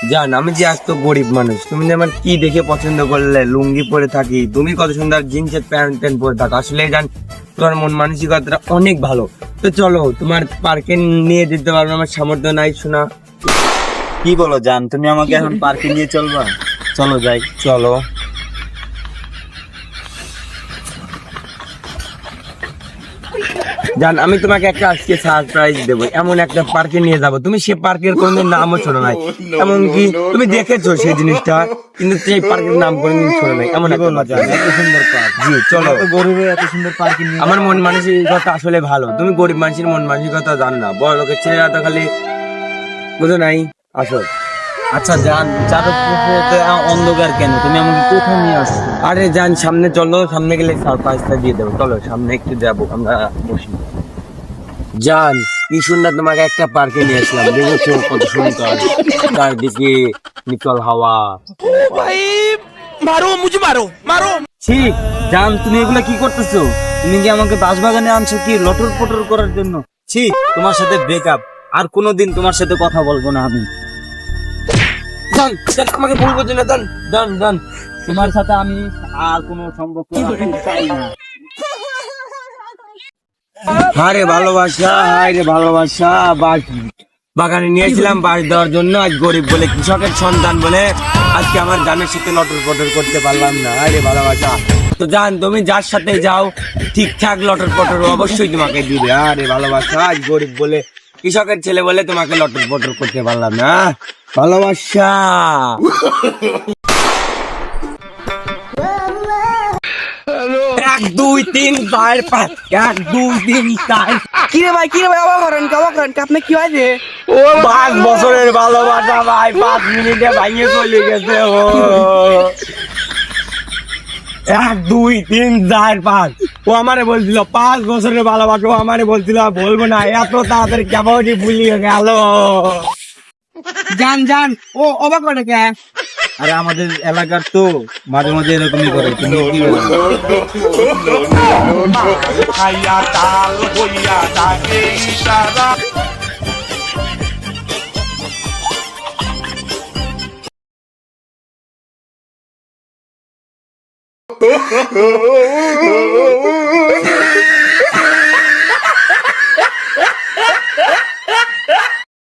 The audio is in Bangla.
জান আমি যে আজ তো গরিব মানুষ, তুমি যেমন কি দেখে পছন্দ করলে লুঙ্গি পরে থাকি, তুমি কত সুন্দর জিন্সের প্যান্ট প্যান্ট পরে থাকো, আসলে জান তোমার মন মানসিকতাটা অনেক ভালো। তো চলো তোমার পার্কে নিয়ে যেতে পারবো, আমার সামর্থ্য নাই শোনা। কি বলো জান, তুমি আমাকে এখন পার্কে নিয়ে চলবা? চলো যাই। চলো জান, আমি তোমাকে একটা আজকে সারপ্রাইজ দেবো, এমন একটা পার্কে নিয়ে যাব, তুমি সে পার্কের কোনদিন নামও শোনো নাই, এমনকি তুমি দেখেছো সেই জিনিসটা, কিন্তু সেই পার্কের নাম কোনদিন শোনো নাই। এমন একটা বলো জান, এত সুন্দর পার্ক। জি চলো। গরিবের এত সুন্দর পার্কে নিয়ে আমার মন মানসিকতা আসলে ভালো, তুমি গরিব মানুষের মন মানসিকতা জানো না, বড় লোকের ছেলেরা তো খালি বুঝো নাই। আসো। আচ্ছা জান, চারপাশে তো অন্ধকার কেন? তুমি আমাকে কোথায় নিয়ে আসছো? আরে জান সামনে চলো, সামনে গেলে সারপ্রাইজটা দিয়ে দেবো, চলো সামনে একটু যাবো, আমরা বসি। জান কি সুন্দর তোমাকে একটা পার্কে নিয়ে আসলাম, দেখেছো কত সুন্দর চারদিকে নিকল হাওয়া। ছি জান, তুমি এগুলা কি করতেছো? তুমি কি আমাকে বাসবাগানে আনছো কি লটর পটর করার জন্য? ছি, তোমার সাথে ব্রেকআপ, আর কোনোদিন তোমার সাথে কথা বলবো না আমি। জান জান আমাকে ভুল করছো না, জান জান জান। তোমার সাথে আমি আর কোনো সম্পর্ক রাখতে চাই না। হারে ভালোবাসা, হারে ভালোবাসা, বাস বাগানে নিয়েছিলাম বাস দেওয়ার জন্য, আজ গরিব বলে কৃষকের সন্তান বলে আজকে আমার জানের সাথে লটর পটর করতে পারলাম না। হারে ভালোবাসা, তো জান তুমি যার সাথে যাও ঠিকঠাক লটর পটর অবশ্যই তোমাকে দিবে। আরে ভালোবাসা, আজ গরিব বলে কৃষকের ছেলে বলে তোমাকে লটর পটর করতে পারলাম না। ভালোবাসা। এক দুই তিন চার পাঁচ, এক দুই তিন চার। কিরে ভাই অবাক করেন আপনি কি হয়েছে? 5 বছরের ভালোবাসা ভাই 5 মিনিটে ভাইয়ে চলে গেছে। ও 1 2 3 4 5, ও আমারে বলছিল 5 বছরের ভালোবাসা, ও আমারে বলছিল বলবো না, এত তাড়াতাড়ি কেমন ভুলিয়ে গেল। জান ও অবাক করে কে? আরে আমাদের এলাকার তো মাঝে মাঝে এরকমই করে। তুমি কি বলো?